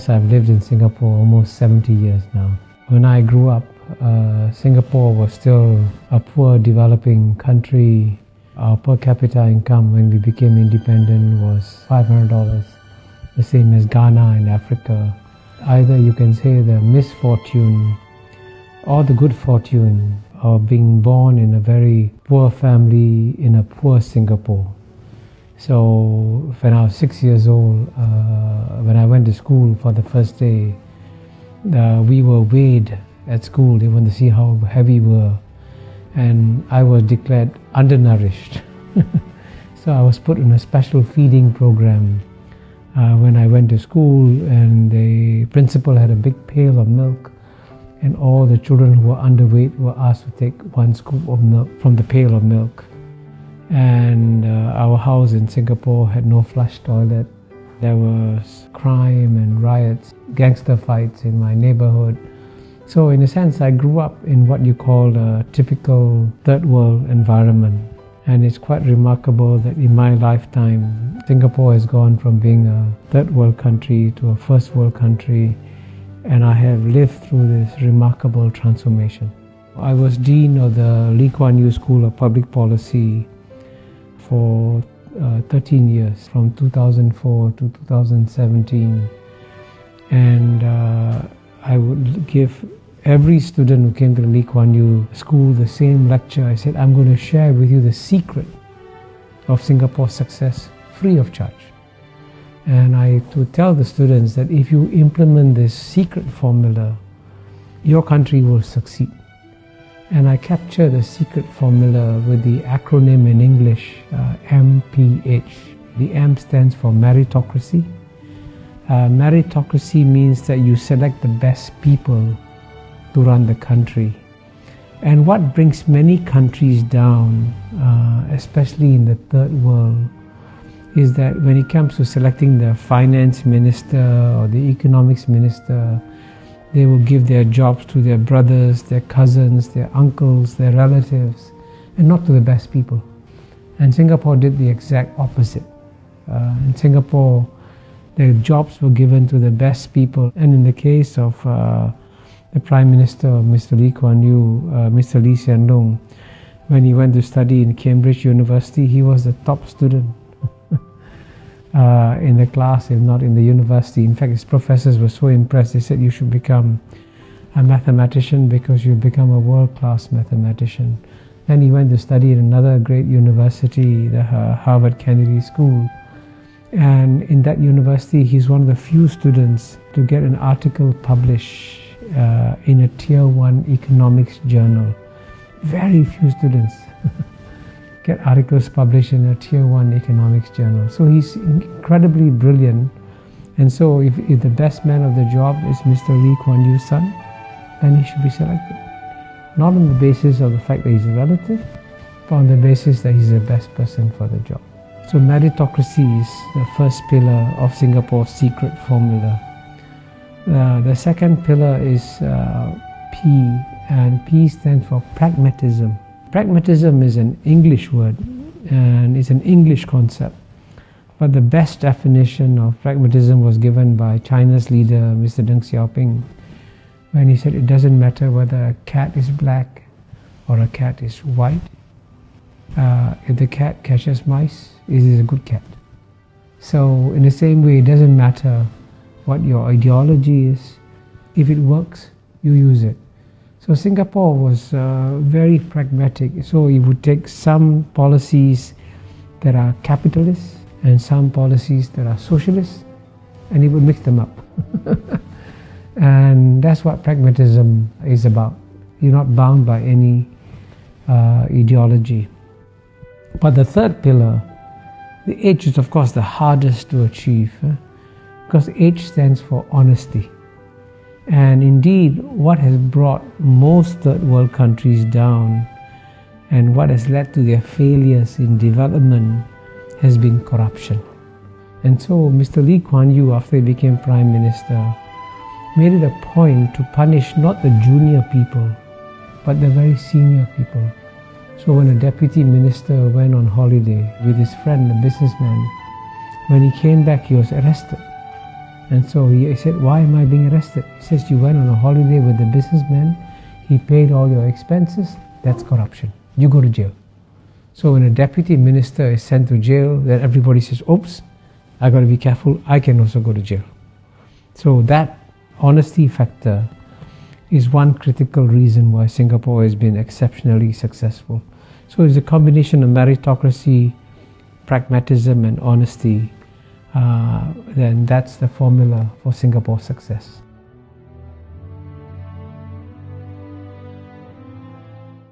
Yes, I've lived in Singapore almost 70 years now. When I grew up, Singapore was still a poor developing country. Our per capita income when we became independent was $500, the same as Ghana in Africa. Either you can say the misfortune or the good fortune of being born in a very poor family in a poor Singapore. So when I was 6 years old, when I went to school for the first day, we were weighed at school. They wanted to see how heavy we were. And I was declared undernourished. So I was put in a special feeding program when I went to school, and the principal had a big pail of milk, and all the children who were underweight were asked to take one scoop of milk from the pail of milk. And our house in Singapore had no flush toilet. There was crime and riots, gangster fights in my neighborhood. So in a sense, I grew up in what you call a typical third world environment. And it's quite remarkable that in my lifetime, Singapore has gone from being a third world country to a first world country. And I have lived through this remarkable transformation. I was Dean of the Lee Kuan Yew School of Public Policy for 13 years, from 2004 to 2017. And I would give every student who came to the Lee Kuan Yew School the same lecture. I said, I'm going to share with you the secret of Singapore's success free of charge. And I would tell the students that if you implement this secret formula, your country will succeed. And I capture the secret formula with the acronym in English, MPH. The M stands for Meritocracy. Meritocracy means that you select the best people to run the country. And what brings many countries down, especially in the third world, is that when it comes to selecting the finance minister or the economics minister, they will give their jobs to their brothers, their cousins, their uncles, their relatives, and not to the best people. And Singapore did the exact opposite. In Singapore, the jobs were given to the best people. And in the case of the Prime Minister, Mr. Lee Kuan Yew, Mr. Lee Hsien Loong, when he went to study in Cambridge University, he was the top student in the class, if not in the university. In fact, his professors were so impressed, they said, you should become a mathematician because you'll become a world-class mathematician. Then he went to study in another great university, the Harvard Kennedy School. And in that university, he's one of the few students to get an article published in a Tier 1 economics journal. Very few students get articles published in a Tier 1 economics journal. So he's incredibly brilliant. And so if the best man of the job is Mr. Lee Kuan Yew's son, then he should be selected. Not on the basis of the fact that he's a relative, but on the basis that he's the best person for the job. So meritocracy is the first pillar of Singapore's secret formula. The second pillar is P, and P stands for pragmatism. Pragmatism is an English word, and it's an English concept. But the best definition of pragmatism was given by China's leader, Mr. Deng Xiaoping, when he said it doesn't matter whether a cat is black or a cat is white. If the cat catches mice, it is a good cat. So in the same way, it doesn't matter what your ideology is. If it works, you use it. So Singapore was very pragmatic. So it would take some policies that are capitalist and some policies that are socialist, and it would mix them up. And that's what pragmatism is about. You're not bound by any ideology. But the third pillar, the H, is of course the hardest to achieve, because H stands for honesty. And indeed, what has brought most third world countries down and what has led to their failures in development has been corruption. And so Mr. Lee Kuan Yew, after he became Prime Minister, made it a point to punish not the junior people, but the very senior people. So when a deputy minister went on holiday with his friend, a businessman, when he came back, he was arrested. And so he said, why am I being arrested? He says, you went on a holiday with a businessman, he paid all your expenses, that's corruption. You go to jail. So when a deputy minister is sent to jail, then everybody says, oops, I got to be careful, I can also go to jail. So that honesty factor is one critical reason why Singapore has been exceptionally successful. So it's a combination of meritocracy, pragmatism and honesty, then that's the formula for Singapore's success.